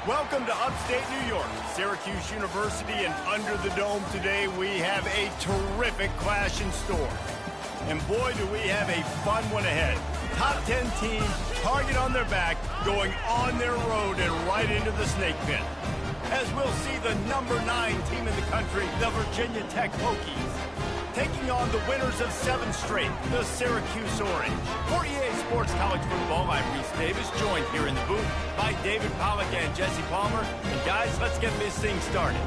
Welcome to upstate New York, Syracuse University, and under the dome today we have a terrific clash in store. And boy, do we have a fun one ahead. Top 10 teams, target on their back, going on their road and right into the snake pit. As we'll see the number 9 team in the country, the Virginia Tech Hokies, taking on the winners of 7 straight, the Syracuse Orange. For EA Sports College Football, I'm Reese Davis, joined here in the booth by David Pollack and Jesse Palmer. And guys, let's get this thing started.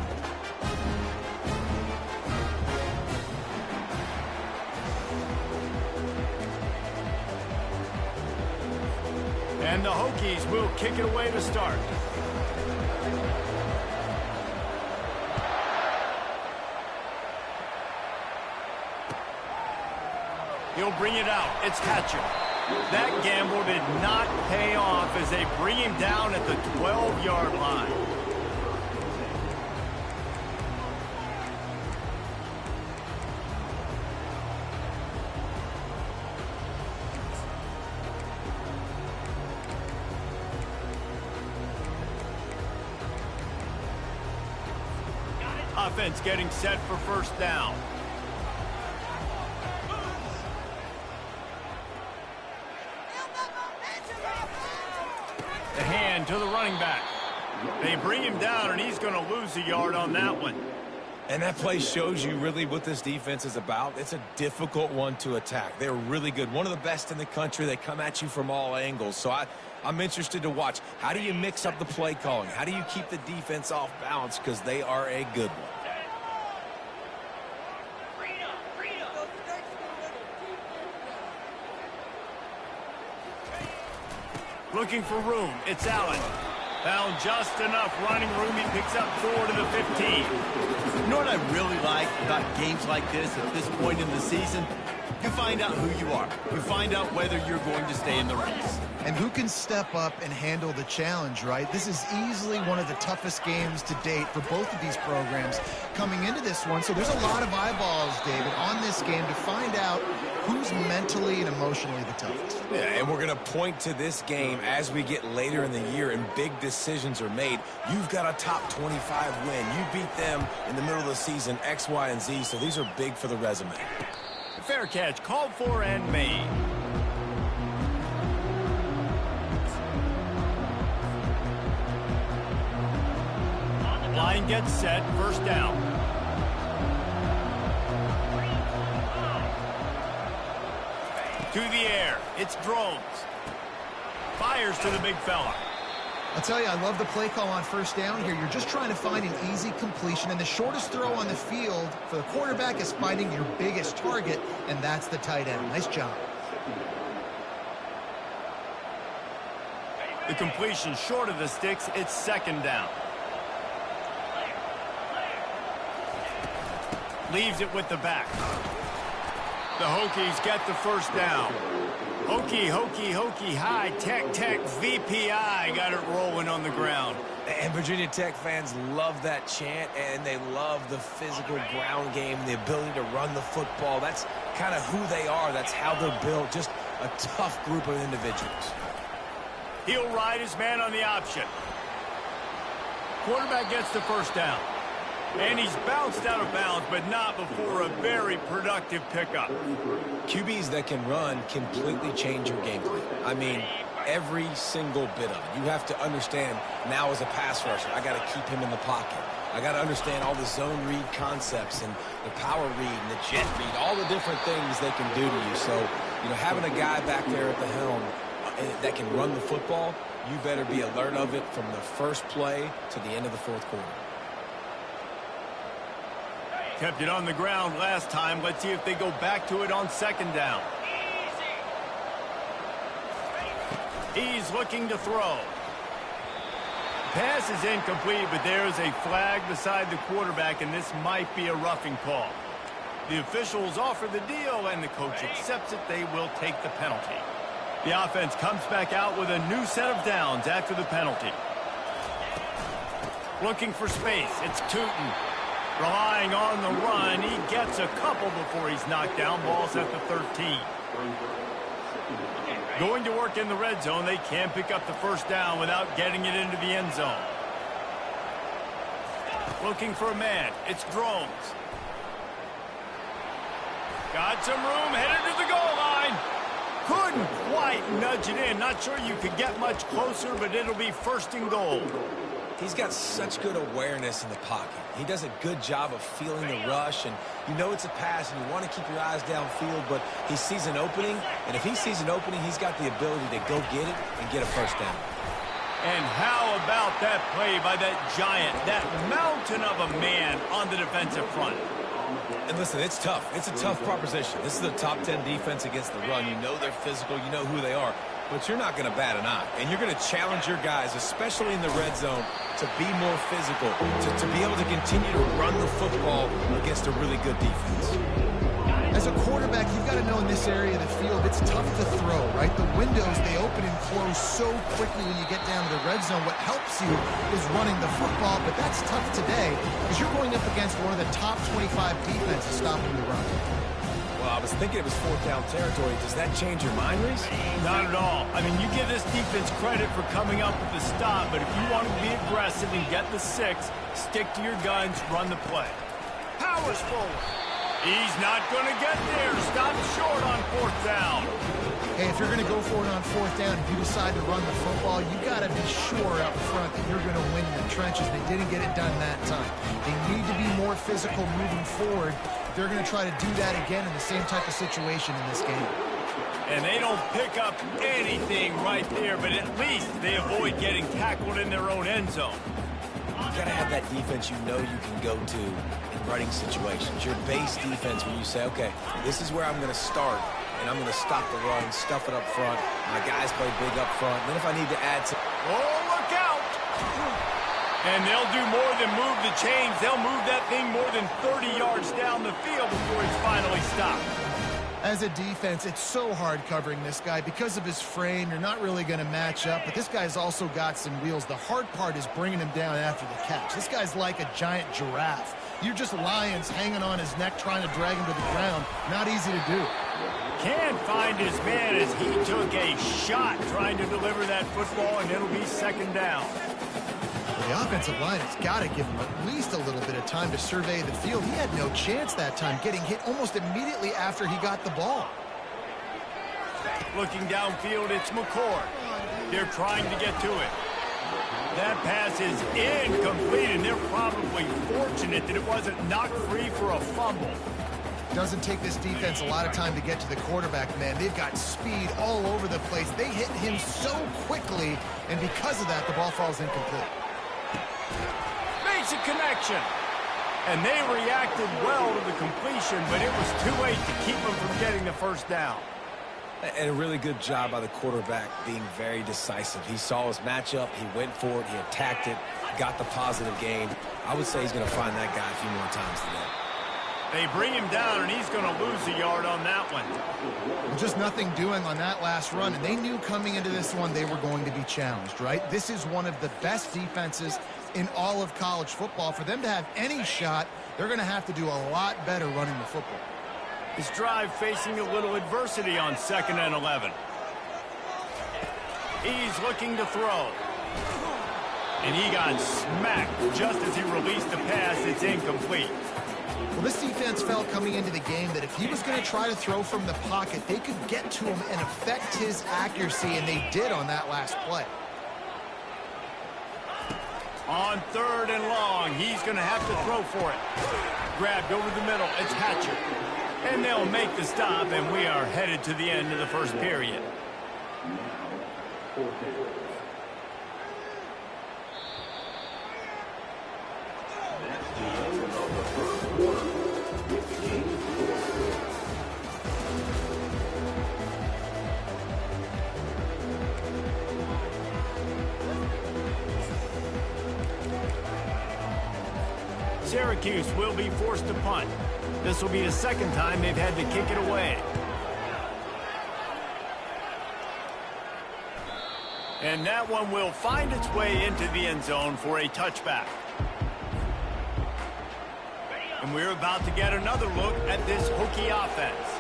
And the Hokies will kick it away to start. He'll bring it out. It's Hatcher. That gamble did not pay off as they bring him down at the 12-yard line. Offense getting set for first down. The hand to the running back. They bring him down, and he's going to lose a yard on that one. And that play shows you really what this defense is about. It's a difficult one to attack. They're really good. One of the best in the country. They come at you from all angles. So I'm interested to watch. How do you mix up the play calling? How do you keep the defense off balance? Because they are a good one. Looking for room. It's Allen. Found just enough running room. He picks up 4 to the 15. You know what I really like about games like this at this point in the season? You find out who you are. You find out whether you're going to stay in the race. And who can step up and handle the challenge, right? This is easily one of the toughest games to date for both of these programs coming into this one. So there's a lot of eyeballs, David, on this game to find out who's mentally and emotionally the toughest. Yeah, and we're going to point to this game as we get later in the year and big decisions are made. You've got a top 25 win. You beat them in the middle of the season, X, Y, and Z, so these are big for the resume. Fair catch, called for and made. Line gets set, first down. To the air, it's Drones. Fires to the big fella. I'll tell you, I love the play call on first down here. You're just trying to find an easy completion, and the shortest throw on the field for the quarterback is finding your biggest target, and that's the tight end. Nice job. The completion short of the sticks, it's second down. Leaves it with the back. The Hokies get the first down. Hokie, high, tech, VPI, got it rolling on the ground. And Virginia Tech fans love that chant, and they love the physical ground game, the ability to run the football. That's kind of who they are. That's how they're built. Just a tough group of individuals. He'll ride his man on the option. Quarterback gets the first down. And he's bounced out of bounds, but not before a very productive pickup. QBs that can run completely change your game plan. I mean, every single bit of it. You have to understand now as a pass rusher, I got to keep him in the pocket. I got to understand all the zone read concepts and the power read and the jet read, all the different things they can do to you. So, you know, having a guy back there at the helm that can run the football, you better be alert of it from the first play to the end of the fourth quarter. Kept it on the ground last time. Let's see if they go back to it on second down. He's looking to throw. Pass is incomplete, but there's a flag beside the quarterback, and this might be a roughing call. The officials offer the deal, and the coach accepts it. They will take the penalty. The offense comes back out with a new set of downs after the penalty. Looking for space. It's Tootin. Relying on the run, he gets a couple before he's knocked down. Ball's at the 13. Going to work in the red zone. They can't pick up the first down without getting it into the end zone. Looking for a man. It's Drones. Got some room, headed to the goal line. Couldn't quite nudge it in. Not sure you could get much closer, but it'll be first and goal. He's got such good awareness in the pocket. He does a good job of feeling the rush, and you know it's a pass, and you want to keep your eyes downfield, but he sees an opening, and if he sees an opening, he's got the ability to go get it and get a first down. And how about that play by that giant, that mountain of a man on the defensive front? And listen, it's tough. It's a tough proposition. This is a top 10 defense against the run. You know they're physical. You know who they are. But you're not going to bat an eye. And you're going to challenge your guys, especially in the red zone, to be more physical, to be able to continue to run the football against a really good defense. As a quarterback, you've got to know in this area of the field, it's tough to throw, right? The windows, they open and close so quickly when you get down to the red zone. What helps you is running the football, but that's tough today because you're going up against one of the top 25 defenses stopping the run. Well, I was thinking it was fourth down territory. Does that change your mind, Reese? Not at all. I mean, you give this defense credit for coming up with the stop, but if you want to be aggressive and get the 6, stick to your guns, run the play. Powers forward. He's not going to get there. Stop short on fourth down. Hey, if you're going to go for it on fourth down, if you decide to run the football, you got to be sure up front that you're going to win in the trenches. They didn't get it done that time. They need to be more physical moving forward. They're going to try to do that again in the same type of situation in this game. And they don't pick up anything right there, but at least they avoid getting tackled in their own end zone. You got to have that defense you know you can go to in running situations. Your base defense where you say, okay, this is where I'm going to start, and I'm going to stop the run, stuff it up front. My guys play big up front. Then if I need to add some... Oh, look out! And they'll do more than move the chains. They'll move that thing more than 30 yards down the field before it's finally stopped. As a defense, it's so hard covering this guy. Because of his frame, you're not really going to match up, but this guy's also got some wheels. The hard part is bringing him down after the catch. This guy's like a giant giraffe. You're just lions hanging on his neck trying to drag him to the ground. Not easy to do. Can't find his man as he took a shot trying to deliver that football, and it'll be second down. The offensive line has got to give him at least a little bit of time to survey the field. He had no chance that time, getting hit almost immediately after he got the ball. Looking downfield, it's McCord. They're trying to get to it. That pass is incomplete, and they're probably fortunate that it wasn't knocked free for a fumble. Doesn't take this defense a lot of time to get to the quarterback, man. They've got speed all over the place. They hit him so quickly, and because of that, the ball falls incomplete. Makes a connection. And they reacted well to the completion, but it was too late to keep them from getting the first down. And a really good job by the quarterback being very decisive. He saw his matchup, he went for it, he attacked it, got the positive gain. I would say he's going to find that guy a few more times today. They bring him down, and he's going to lose a yard on that one. Just nothing doing on that last run, and they knew coming into this one they were going to be challenged, right? This is one of the best defenses in all of college football. For them to have any shot, they're going to have to do a lot better running the football. His drive facing a little adversity on 2nd and 11. He's looking to throw. And he got smacked just as he released the pass. It's incomplete. Well, this defense felt coming into the game that if he was going to try to throw from the pocket, they could get to him and affect his accuracy, and they did on that last play. On 3rd and long, he's going to have to throw for it. Grabbed over the middle. It's Hatcher. And they'll make the stop, and we are headed to the end of the first period. Syracuse will be forced to punt. This will be the second time they've had to kick it away. And that one will find its way into the end zone for a touchback. And we're about to get another look at this Hokie offense.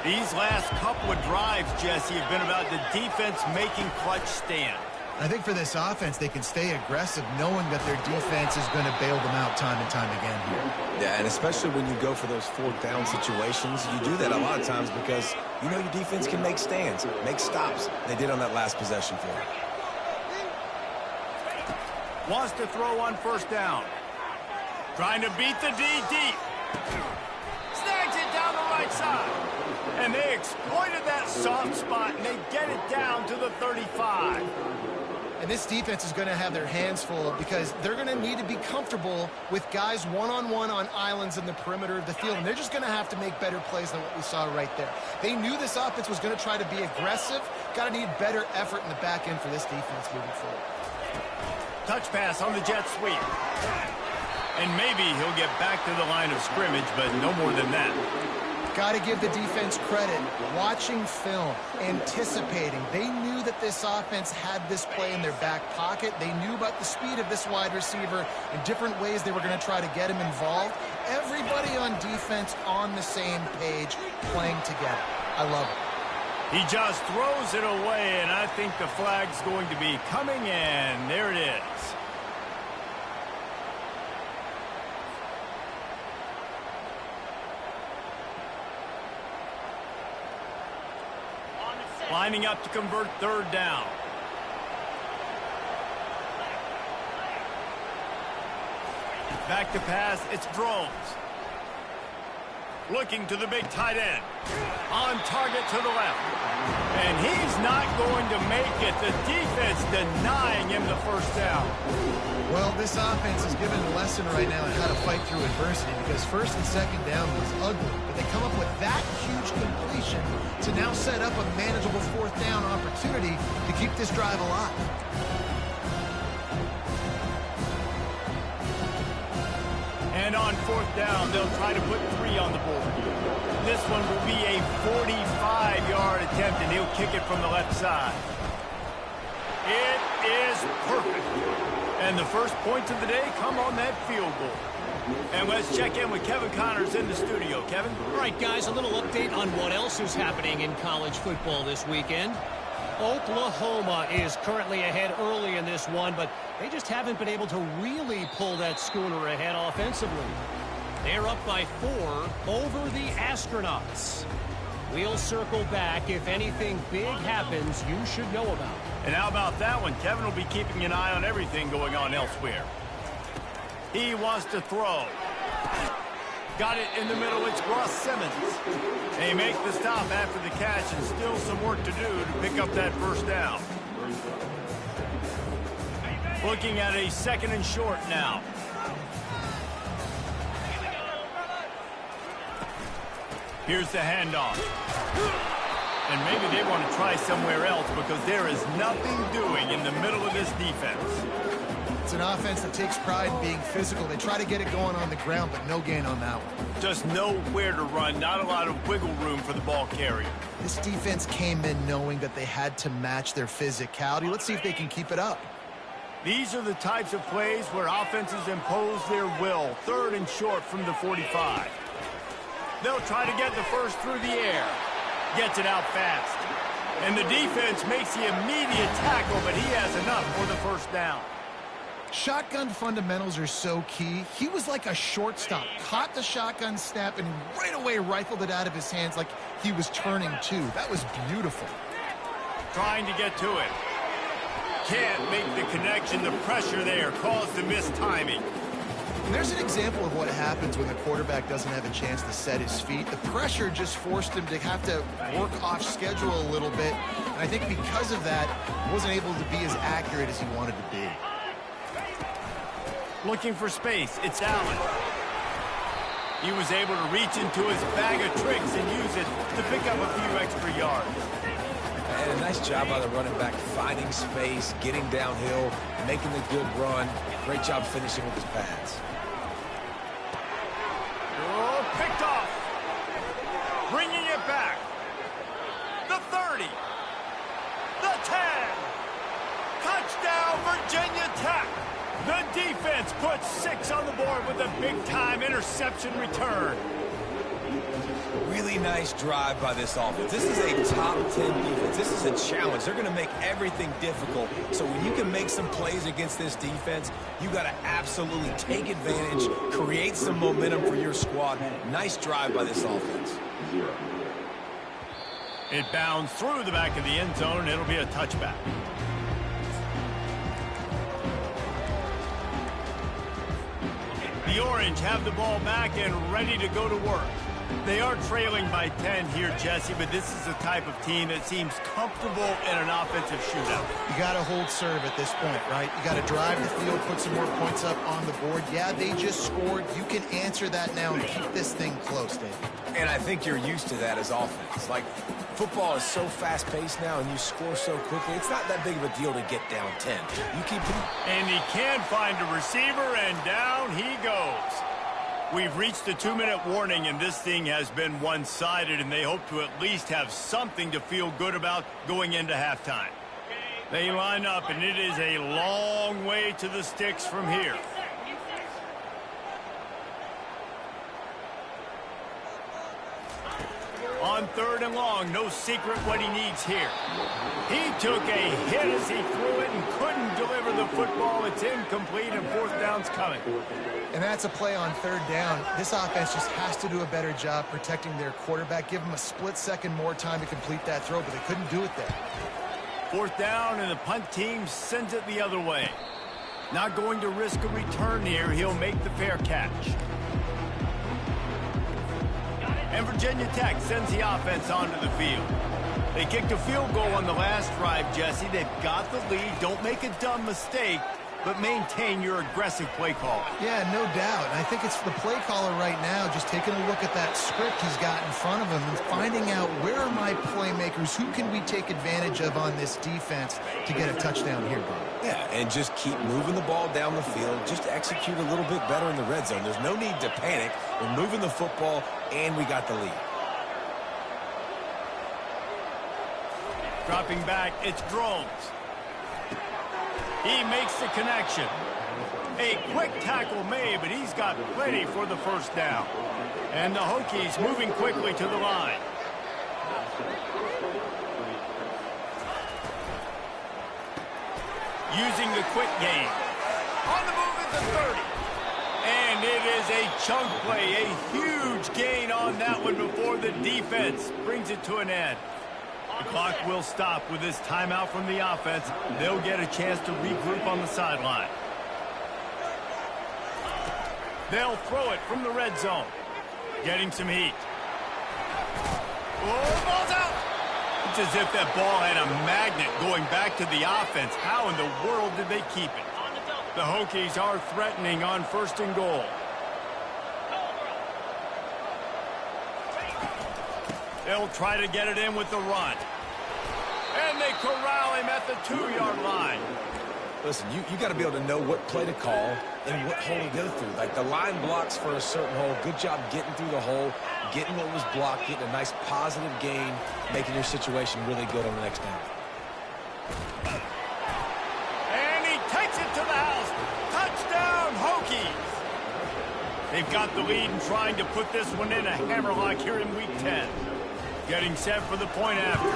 These last couple of drives, Jesse, have been about the defense making clutch stand. I think for this offense, they can stay aggressive knowing that their defense is going to bail them out time and time again here. Yeah, and especially when you go for those fourth down situations, you do that a lot of times because you know your defense can make stands, make stops. They did on that last possession for him. Wants to throw on first down. Trying to beat the D deep. Snags it down the right side. And they exploited that soft spot, and they get it down to the 35. And this defense is going to have their hands full because they're going to need to be comfortable with guys one-on-one on islands in the perimeter of the field. And they're just going to have to make better plays than what we saw right there. They knew this offense was going to try to be aggressive. Got to need better effort in the back end for this defense moving forward. Touch pass on the jet sweep. And maybe he'll get back to the line of scrimmage, but no more than that. Got to give the defense credit. Watching film, anticipating. They knew that this offense had this play in their back pocket. They knew about the speed of this wide receiver and different ways they were going to try to get him involved. Everybody on defense on the same page, playing together. I love it. He just throws it away, and I think the flag's going to be coming in. There it is. Lining up to convert third down. Back to pass, it's Drones. Looking to the big tight end. On target to the left. And he's not going to make it. The defense denying him the first down. Well, this offense is given a lesson right now on how to fight through adversity because first and second down was ugly. But they come up with that huge completion to now set up a manageable fourth down opportunity to keep this drive alive. And on fourth down, they'll try to put 3 on the board. This one will be a 45-yard attempt, and he'll kick it from the left side. It is perfect. And the first points of the day come on that field goal. And let's check in with Kevin Connors in the studio. Kevin? All right, guys, a little update on what else is happening in college football this weekend. Oklahoma is currently ahead early in this one, but they just haven't been able to really pull that schooner ahead offensively. They're up by 4 over the Astronauts. We'll circle back. If anything big happens, you should know about it. And how about that one? Kevin will be keeping an eye on everything going on elsewhere. He wants to throw. Got it in the middle. It's Ross Simmons. They make the stop after the catch and still some work to do to pick up that first down. Looking at a second and short now. Here's the handoff. And maybe they want to try somewhere else because there is nothing doing in the middle of this defense. It's an offense that takes pride in being physical. They try to get it going on the ground, but no gain on that one. Just nowhere to run, not a lot of wiggle room for the ball carrier. This defense came in knowing that they had to match their physicality. Let's see if they can keep it up. These are the types of plays where offenses impose their will. Third and short from the 45. They'll try to get the first through the air. Gets it out fast. And the defense makes the immediate tackle, but he has enough for the first down. Shotgun fundamentals are so key. He was like a shortstop. Caught the shotgun snap and right away rifled it out of his hands like he was turning two. That was beautiful. Trying to get to it. Can't make the connection. The pressure there caused the missed timing. And there's an example of what happens when the quarterback doesn't have a chance to set his feet. The pressure just forced him to have to work off schedule a little bit. And I think because of that, he wasn't able to be as accurate as he wanted to be. Looking for space. It's Allen. He was able to reach into his bag of tricks and use it to pick up a few extra yards. And a nice job by the running back, finding space, getting downhill, making the good run. Great job finishing with his pads. Oh, picked off. Bringing it back. The 30. The 10. Touchdown, Virginia Tech. The defense puts 6 on the board with a big-time interception return. Really nice drive by this offense. This is a top 10 defense. This is a challenge. They're going to make everything difficult. So when you can make some plays against this defense, you got to absolutely take advantage, create some momentum for your squad. Nice drive by this offense. It bounds through the back of the end zone, and it'll be a touchback. The Orange have the ball back and ready to go to work. They are trailing by 10 here, Jesse, but this is the type of team that seems comfortable in an offensive shootout. You got to hold serve at this point, right? You got to drive the field, put some more points up on the board. Yeah, they just scored. You can answer that now and keep this thing close, Dave. And I think you're used to that as offense. Like, football is so fast-paced now, and you score so quickly. It's not that big of a deal to get down 10. You keep it. And he can find a receiver, and down he goes. We've reached the 2-minute warning, and this thing has been one-sided, and they hope to at least have something to feel good about going into halftime. They line up, and it is a long way to the sticks from here. On 3rd and long, no secret what he needs here. He took a hit as he threw it and couldn't deliver the football. It's incomplete, and 4th down's coming. And that's a play on 3rd down. This offense just has to do a better job protecting their quarterback. Give them a split second more time to complete that throw, but they couldn't do it there. 4th down, and the punt team sends it the other way. Not going to risk a return here. He'll make the fair catch. And Virginia Tech sends the offense onto the field. They kicked a field goal on the last drive, Jesse. They've got the lead. Don't make a dumb mistake, but maintain your aggressive play call. Yeah, no doubt. And I think it's the play caller right now just taking a look at that script he's got in front of him and finding out where are my playmakers, who can we take advantage of on this defense to get a touchdown here, Bob. Yeah, and just keep moving the ball down the field. Just execute a little bit better in the red zone. There's no need to panic. We're moving the football, and we got the lead. Dropping back, it's Drones. He makes the connection. A quick tackle made, but he's got plenty for the 1st down. And the Hokies moving quickly to the line. Using the quick game. On the move at the 30. And it is a chunk play, a huge gain on that one before the defense brings it to an end. The clock will stop with this timeout from the offense. They'll get a chance to regroup on the sideline. They'll throw it from the red zone. Getting some heat. Oh, ball's out! It's as if that ball had a magnet going back to the offense. How in the world did they keep it? The Hokies are threatening on 1st and goal. They'll try to get it in with the run. And they corral him at the 2-yard line. Listen, you got to be able to know what play to call and what hole to go through. Like, the line blocks for a certain hole. Good job getting through the hole, getting what was blocked, getting a nice positive gain, making your situation really good on the next down. And he takes it to the house. Touchdown, Hokies. They've got the lead and trying to put this one in a hammerlock here in Week 10. Getting set for the point after.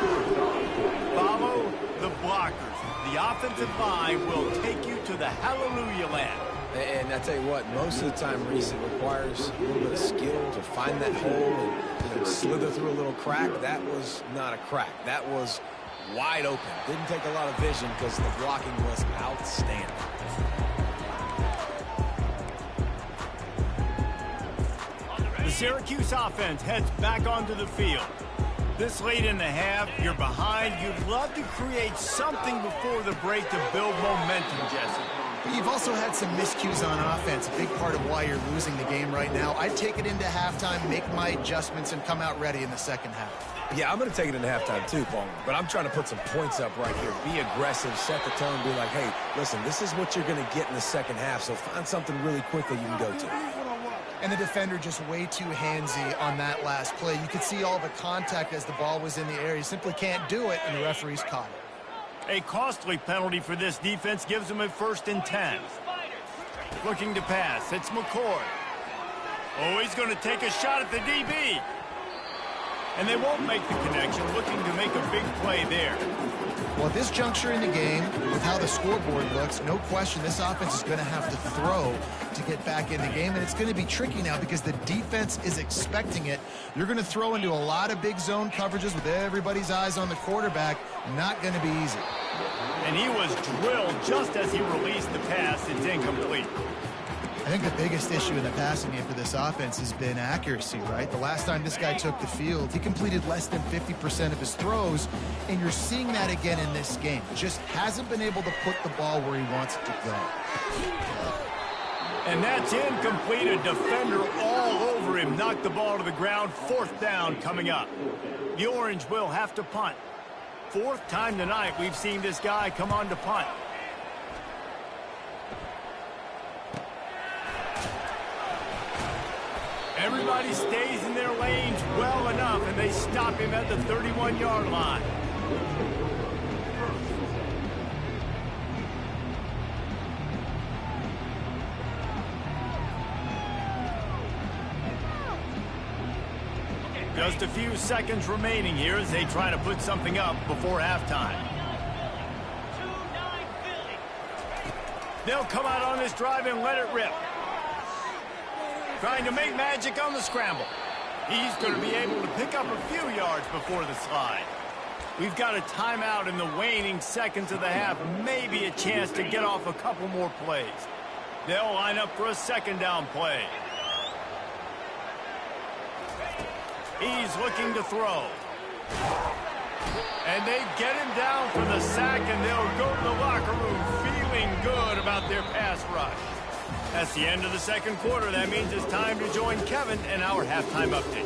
Follow the blockers. The offensive line will take you to the hallelujah land. And I tell you what, most of the time, Reese, it requires a little bit of skill to find that hole and slither through a little crack. That was not a crack. That was wide open. Didn't take a lot of vision because the blocking was outstanding. The Syracuse offense heads back onto the field. This late in the half, you're behind. You'd love to create something before the break to build momentum, Jesse. But you've also had some miscues on offense, a big part of why you're losing the game right now. I'd take it into halftime, make my adjustments, and come out ready in the 2nd half. Yeah, I'm going to take it into halftime too, Paul. But I'm trying to put some points up right here. Be aggressive, set the tone, be like, hey, listen, this is what you're going to get in the 2nd half, so find something really quickly you can go to. And the defender just way too handsy on that last play. You could see all the contact as the ball was in the air. He simply can't do it, and the referee's caught it. A costly penalty for this defense gives them a 1st and 10. Looking to pass. It's McCord. Oh, he's going to take a shot at the DB. And they won't make the connection, looking to make a big play there. Well, at this juncture in the game, with how the scoreboard looks, no question this offense is going to have to throw to get back in the game, and it's going to be tricky now because the defense is expecting it. You're going to throw into a lot of big zone coverages with everybody's eyes on the quarterback. Not going to be easy. And he was drilled just as he released the pass. It's incomplete. I think the biggest issue in the passing game for this offense has been accuracy, right? The last time this guy took the field, he completed less than 50% of his throws, and you're seeing that again in this game. Just hasn't been able to put the ball where he wants it to go. And that's incomplete. A defender all over him. Knocked the ball to the ground. 4th down coming up. The Orange will have to punt. 4th time tonight we've seen this guy come on to punt. Everybody stays in their lanes well enough, and they stop him at the 31-yard line. Just a few seconds remaining here as they try to put something up before halftime. They'll come out on this drive and let it rip. Trying to make magic on the scramble. He's going to be able to pick up a few yards before the slide. We've got a timeout in the waning seconds of the half. Maybe a chance to get off a couple more plays. They'll line up for a 2nd down play. He's looking to throw. And they get him down for the sack, and they'll go to the locker room feeling good about their pass rush. That's the end of the 2nd quarter. That means it's time to join Kevin in our halftime update.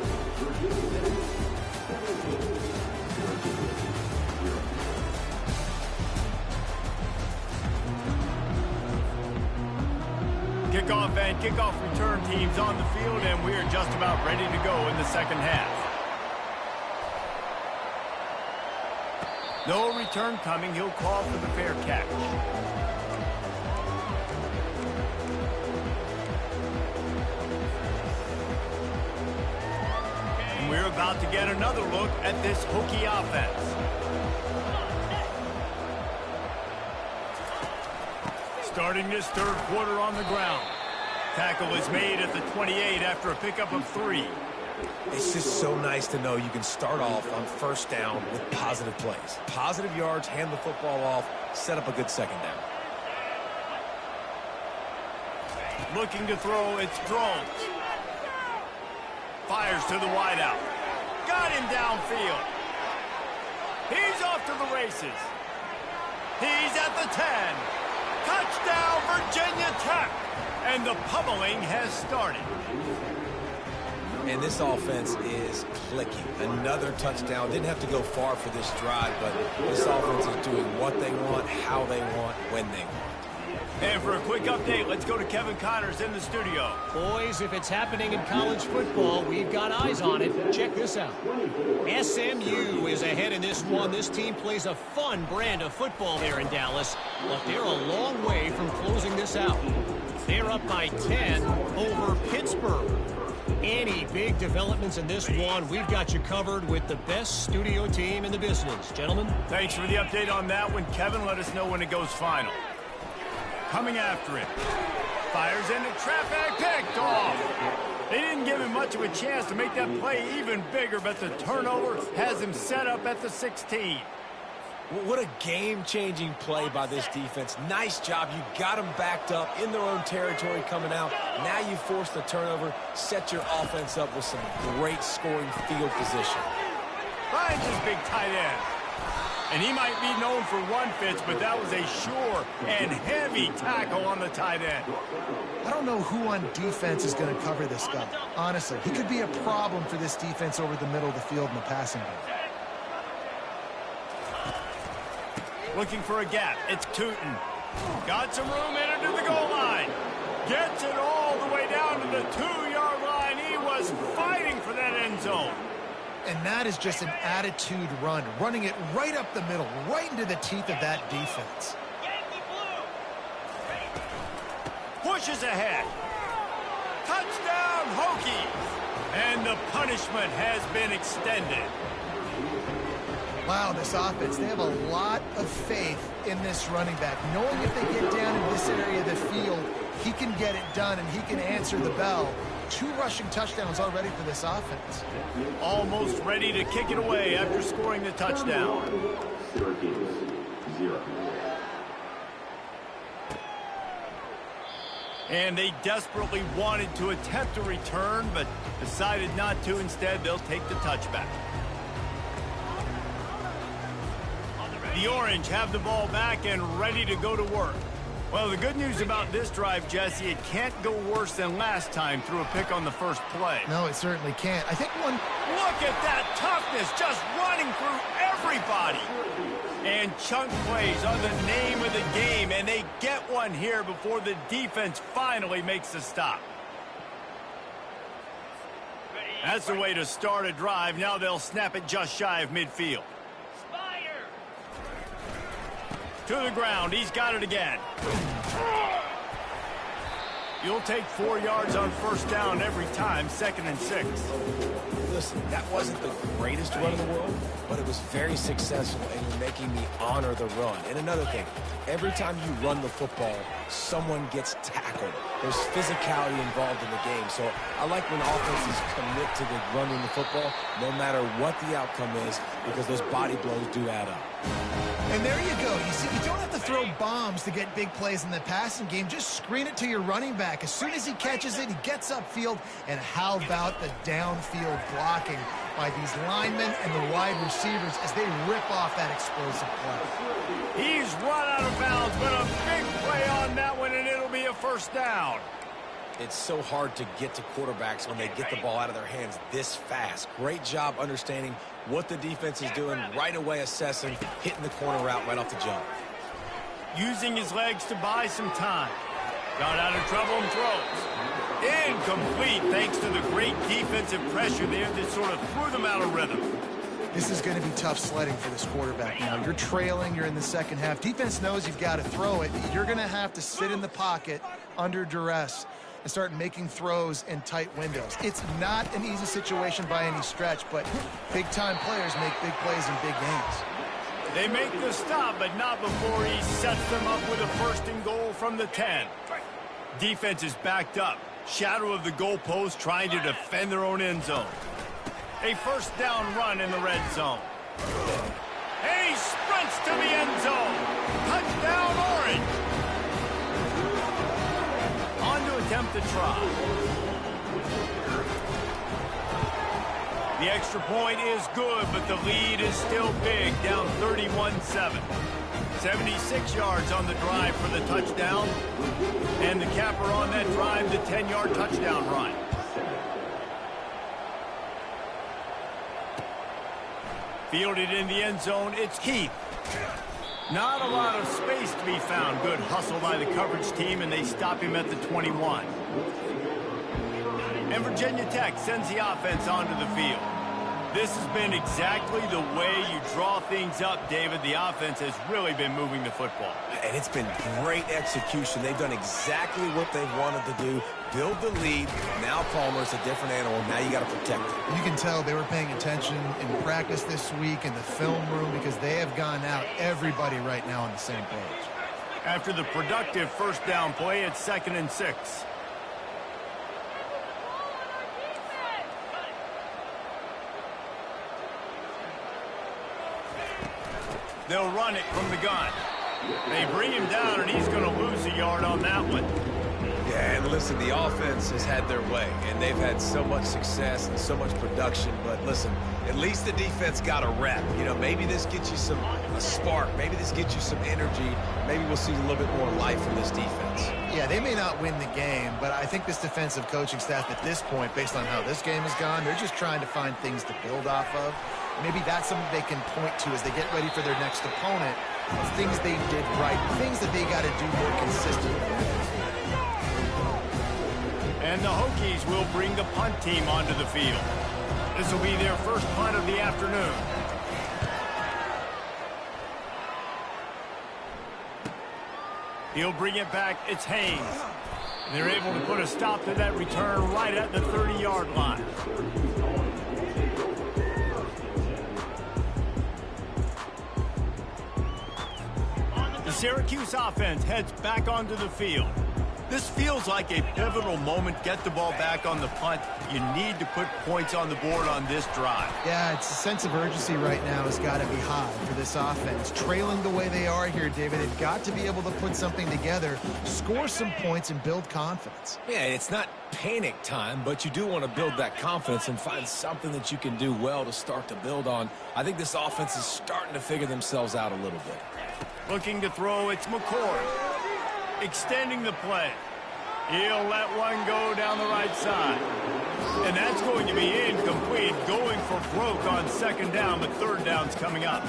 Kickoff and kickoff return teams on the field, and we're just about ready to go in the 2nd half. No return coming. He'll call for the fair catch. And we're about to get another look at this Hokie offense. Starting this 3rd quarter on the ground. Tackle is made at the 28 after a pickup of 3. It's just so nice to know you can start off on 1st down with positive plays. Positive yards, hand the football off, set up a good 2nd down. Looking to throw, it's Drones. Fires to the wideout. Got him downfield. He's off to the races. He's at the 10. Touchdown, Virginia Tech. And the pummeling has started. And this offense is clicking. Another touchdown. Didn't have to go far for this drive, but this offense is doing what they want, how they want, when they want. And for a quick update, let's go to Kevin Connors in the studio. Boys, if it's happening in college football, we've got eyes on it. Check this out. SMU is ahead in this one. This team plays a fun brand of football there in Dallas, but they're a long way from closing this out. They're up by 10 over Pittsburgh. Any big developments in this one, we've got you covered with the best studio team in the business. Gentlemen. Thanks for the update on that one, Kevin. Let us know when it goes final. Coming after it. Fires into traffic, picked off. They didn't give him much of a chance to make that play even bigger, but the turnover has him set up at the 16. What a game-changing play by this defense. Nice job. You got them backed up in their own territory coming out. Now you force the turnover, set your offense up with some great scoring field position. Finds his big tight end. And he might be known for one pitch, but that was a sure and heavy tackle on the tight end. I don't know who on defense is going to cover this guy. Honestly, he could be a problem for this defense over the middle of the field in the passing game. Looking for a gap. It's Tootin. Got some room in to the goal line. Gets it all the way down to the 2-yard line. He was fighting for that end zone. And that is just an attitude run, running it right up the middle, right into the teeth of that defense. Pushes ahead. Touchdown, Hokies. And the punishment has been extended. Wow, this offense, they have a lot of faith in this running back. Knowing if they get down in this area of the field, he can get it done and he can answer the bell. 2 rushing touchdowns already for this offense. Almost ready to kick it away after scoring the touchdown. And they desperately wanted to attempt a return, but decided not to. Instead, they'll take the touchback. The Orange have the ball back and ready to go to work. Well, the good news about this drive, Jesse, it can't go worse than last time through a pick on the first play. No, it certainly can't. I think one... Look at that toughness, just running through everybody. And chunk plays are the name of the game, and they get one here before the defense finally makes the stop. That's the way to start a drive. Now they'll snap it just shy of midfield. To the ground. He's got it again. You'll take 4 yards on first down every time, 2nd and 6. Listen, that wasn't the greatest run in the world, but it was very successful, and you're making me honor the run. And another thing, every time you run the football, someone gets tackled. There's physicality involved in the game. So I like when offenses commit to the running the football, no matter what the outcome is, because those body blows do add up. And there you go. You see, you don't have to throw bombs to get big plays in the passing game. Just screen it to your running back. As soon as he catches it, he gets upfield. And how about the downfield blocking by these linemen and the wide receivers as they rip off that explosive play. He's run out of bounds, but a big play on that one, and it'll be a first down. It's so hard to get to quarterbacks when they get the ball out of their hands this fast. Great job understanding what the defense is doing, right away assessing, hitting the corner route right off the jump. Using his legs to buy some time. Got out of trouble and throws. Incomplete thanks to the great defensive pressure there that sort of threw them out of rhythm. This is going to be tough sledding for this quarterback now. You're trailing, you're in the second half. Defense knows you've got to throw it. You're going to have to sit in the pocket under duress and start making throws in tight windows. It's not an easy situation by any stretch, but big-time players make big plays in big games. They make the stop, but not before he sets them up with a 1st and goal from the 10. Defense is backed up. Shadow of the goalpost trying to defend their own end zone. A first down run in the red zone. He sprints to the end zone. Touchdown, Orange. On to attempt the try. The extra point is good, but the lead is still big, down 31-7. 76 yards on the drive for the touchdown. And the capper on that drive, the 10-yard touchdown run. Fielded in the end zone, it's Keith. Not a lot of space to be found. Good hustle by the coverage team, and they stop him at the 21. And Virginia Tech sends the offense onto the field. This has been exactly the way you draw things up, David. The offense has really been moving the football. And it's been great execution. They've done exactly what they wanted to do. Build the lead. Now Palmer's a different animal. Now you got to protect it. You can tell they were paying attention in practice this week in the film room because they have gone out, everybody right now on the same page. After the productive first down play, it's 2nd and 6. They'll run it from the gun. They bring him down, and he's going to lose a yard on that one. Yeah, and listen, the offense has had their way, and they've had so much success and so much production. But listen, at least the defense got a rep. You know, maybe this gets you a spark. Maybe this gets you some energy. Maybe we'll see a little bit more life from this defense. Yeah, they may not win the game, but I think this defensive coaching staff at this point, based on how this game has gone, they're just trying to find things to build off of. Maybe that's something they can point to as they get ready for their next opponent, of things they did right, things that they got to do more consistently. And the Hokies will bring the punt team onto the field. This will be their first punt of the afternoon. He'll bring it back. It's Haynes. They're able to put a stop to that return right at the 30-yard line. The Syracuse offense heads back onto the field. This feels like a pivotal moment. Get the ball back on the punt. You need to put points on the board on this drive. Yeah, it's a sense of urgency right now has got to be high for this offense. Trailing the way they are here, David, they've got to be able to put something together, score some points, and build confidence. Yeah, it's not panic time, but you do want to build that confidence and find something that you can do well to start to build on. I think this offense is starting to figure themselves out a little bit. Looking to throw, it's McCord. Extending the play. He'll let one go down the right side. And that's going to be incomplete, going for broke on second down, but third down's coming up.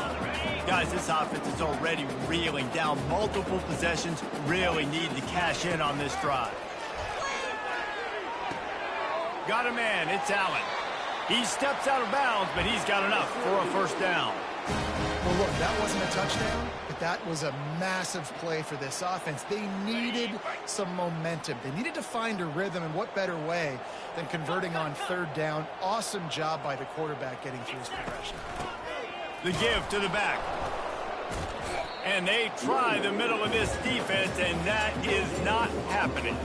Guys, this offense is already reeling down multiple possessions, really need to cash in on this drive. Got a man, it's Allen. He steps out of bounds, but he's got enough for a first down. Well, look, that wasn't a touchdown, but that was a massive play for this offense. They needed some momentum. They needed to find a rhythm, and what better way than converting on third down. Awesome job by the quarterback getting through his progression. The give to the back. And they try the middle of this defense, and that is not happening.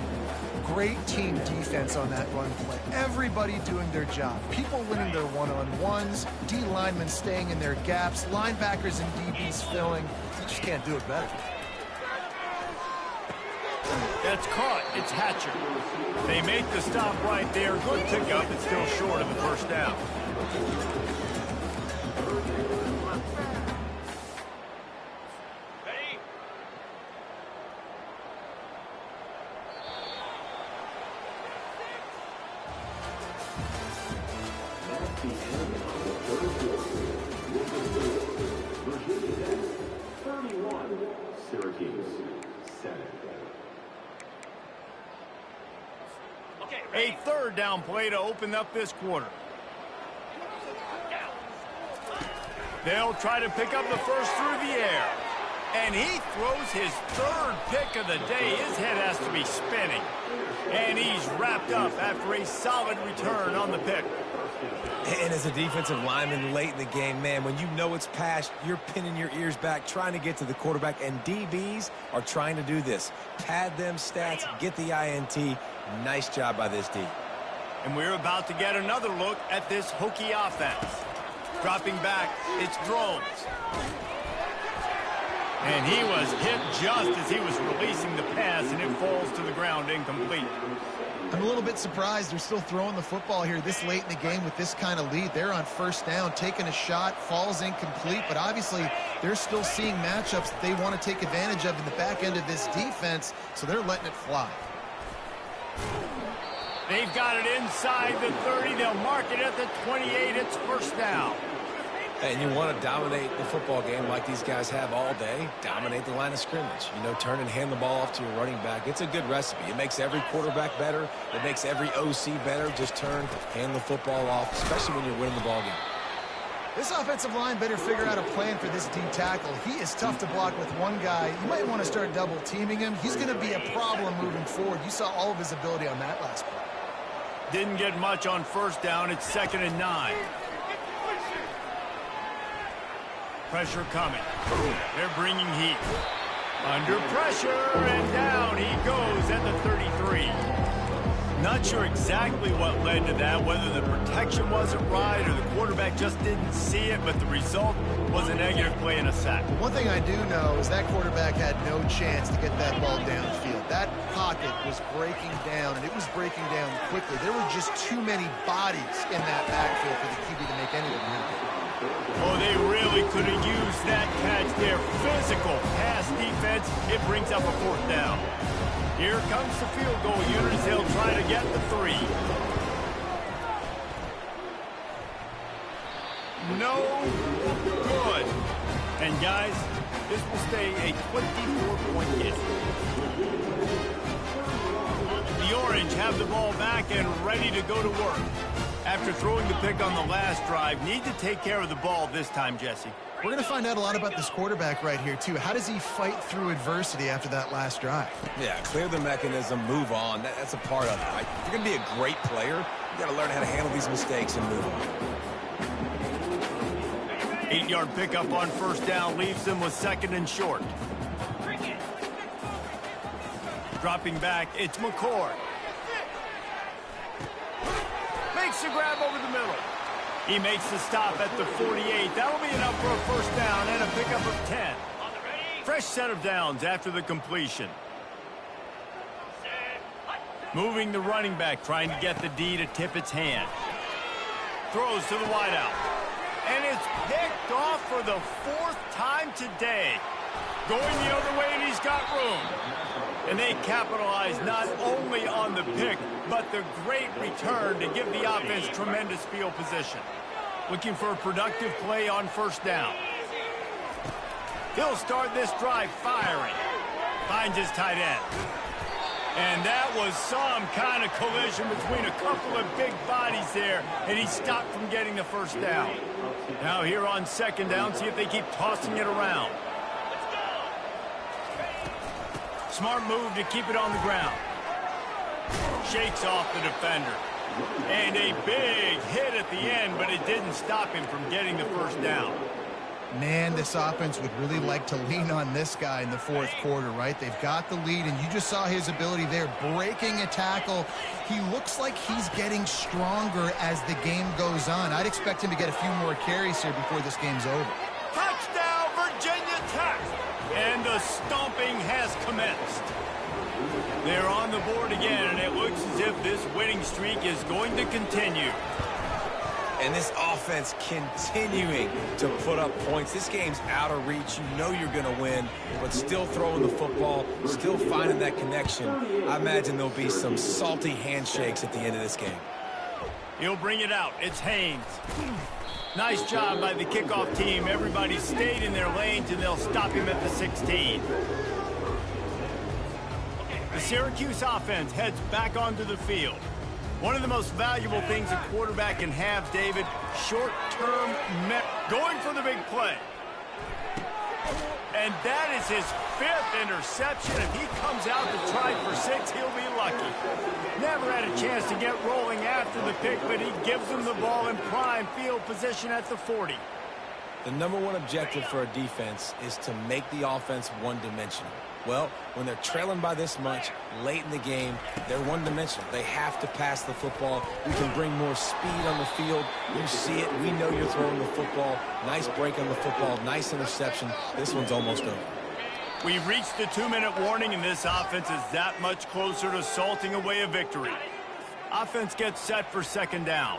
Great team defense on that run play. Everybody doing their job. People winning their one-on-ones, D linemen staying in their gaps, linebackers and DBs filling. You just can't do it better. That's caught. It's Hatcher. They make the stop right there. Good pickup, but still short of the first down. A third down play to open up this quarter. They'll try to pick up the first through the air. And he throws his third pick of the day. His head has to be spinning. And he's wrapped up after a solid return on the pick. And as a defensive lineman late in the game, man, when you know it's passed, you're pinning your ears back, trying to get to the quarterback, and DBs are trying to do this. Pad them stats, get the INT. Nice job by this D. And we're about to get another look at this Hokie offense. Dropping back, it's Drones. And he was hit just as he was releasing the pass, and it falls to the ground incomplete. I'm a little bit surprised they're still throwing the football here this late in the game with this kind of lead. They're on first down, taking a shot, falls incomplete, but obviously they're still seeing matchups that they want to take advantage of in the back end of this defense, so they're letting it fly. They've got it inside the 30. They'll mark it at the 28. It's first down. And you want to dominate the football game like these guys have all day. Dominate the line of scrimmage. You know, turn and hand the ball off to your running back. It's a good recipe. It makes every quarterback better. It makes every OC better. Just turn, hand the football off, especially when you're winning the ball game. This offensive line better figure out a plan for this D tackle. He is tough to block with one guy. You might want to start double teaming him. He's going to be a problem moving forward. You saw all of his ability on that last play. Didn't get much on first down. It's 2nd and 9. Pressure coming. They're bringing heat. Under pressure, and down he goes at the 33. Not sure exactly what led to that, whether the protection wasn't right or the quarterback just didn't see it, but the result was a negative play and a sack. One thing I do know is that quarterback had no chance to get that ball downfield. That pocket was breaking down, and it was breaking down quickly. There were just too many bodies in that backfield for the QB to make anything happen. Oh, they really could have used that catch there. Physical pass defense. It brings up a fourth down. Here comes the field goal unit. They'll try to get the 3. No good. And guys, this will stay a 24-point game. The Orange have the ball back and ready to go to work. After throwing the pick on the last drive, need to take care of the ball this time, Jesse. We're going to find out a lot about this quarterback right here, too. How does he fight through adversity after that last drive? Yeah, clear the mechanism, move on. That's a part of it, right? If you're going to be a great player, you got to learn how to handle these mistakes and move on. 8-yard pickup on first down leaves them with 2nd and short. Dropping back, it's McCord. Makes the grab over the middle. He makes the stop at the 48. That'll be enough for a first down and a pickup of 10. Fresh set of downs after the completion. Moving the running back, trying to get the D to tip its hand. Throws to the wideout. And it's picked off for the 4th time today. Going the other way, and he's got room. And they capitalize not only on the pick, but the great return to give the offense tremendous field position. Looking for a productive play on first down. He'll start this drive firing. Finds his tight end. And that was some kind of collision between a couple of big bodies there, and he stopped from getting the first down. Now here on 2nd down, see if they keep tossing it around. Smart move to keep it on the ground. Shakes off the defender. And a big hit at the end, but it didn't stop him from getting the first down. Man, this offense would really like to lean on this guy in the 4th quarter, right? They've got the lead, and you just saw his ability there, breaking a tackle. He looks like he's getting stronger as the game goes on. I'd expect him to get a few more carries here before this game's over. Touchdown, Virginia Tech! And the stomping has commenced. They're on the board again, and it looks as if this winning streak is going to continue. And this offense continuing to put up points. This game's out of reach. You know you're going to win, but still throwing the football, still finding that connection. I imagine there'll be some salty handshakes at the end of this game. He'll bring it out. It's Haynes. Nice job by the kickoff team. Everybody stayed in their lanes, and they'll stop him at the 16. The Syracuse offense heads back onto the field. One of the most valuable things a quarterback can have, David, short-term going for the big play. And that is his 5th interception. If he comes out to try for 6, he'll be lucky. Never had a chance to get rolling after the pick, but he gives them the ball in prime field position at the 40. The #1 objective for a defense is to make the offense one-dimensional. Well, when they're trailing by this much late in the game, they're one-dimensional. They have to pass the football. We can bring more speed on the field. You see it. We know you're throwing the football. Nice break on the football. Nice interception. This one's almost over. We've reached the 2-minute warning, and this offense is that much closer to salting away a victory. Offense gets set for 2nd down.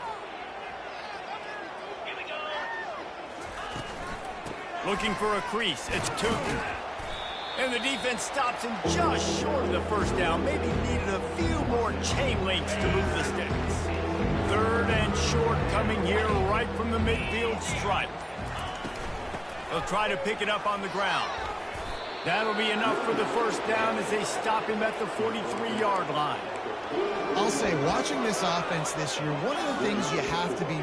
Looking for a crease. It's Tootin. And the defense stops him just short of the first down. Maybe needed a few more chain links to move the sticks. 3rd and short coming here right from the midfield stripe. They'll try to pick it up on the ground. That'll be enough for the first down as they stop him at the 43-yard line. I'll say, watching this offense this year, one of the things you have to be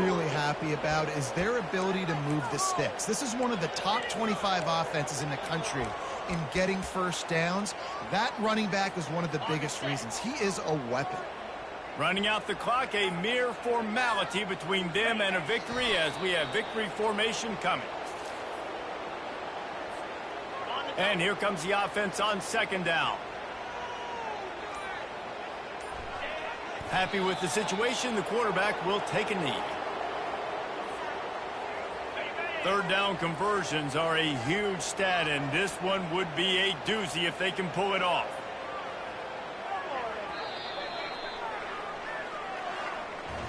really happy about is their ability to move the sticks. This is one of the top 25 offenses in the country in getting first downs. That running back is one of the biggest reasons. He is a weapon. Running out the clock, a mere formality between them and a victory as we have victory formation coming. And here comes the offense on 2nd down. Happy with the situation, the quarterback will take a knee. 3rd down conversions are a huge stat, and this one would be a doozy if they can pull it off.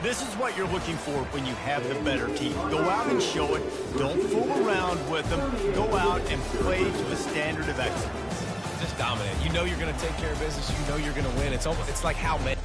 This is what you're looking for when you have the better team. Go out and show it. Don't fool around with them. Go out and play to the standard of excellence. Just dominate. You know you're going to take care of business. You know you're going to win. It's like how many...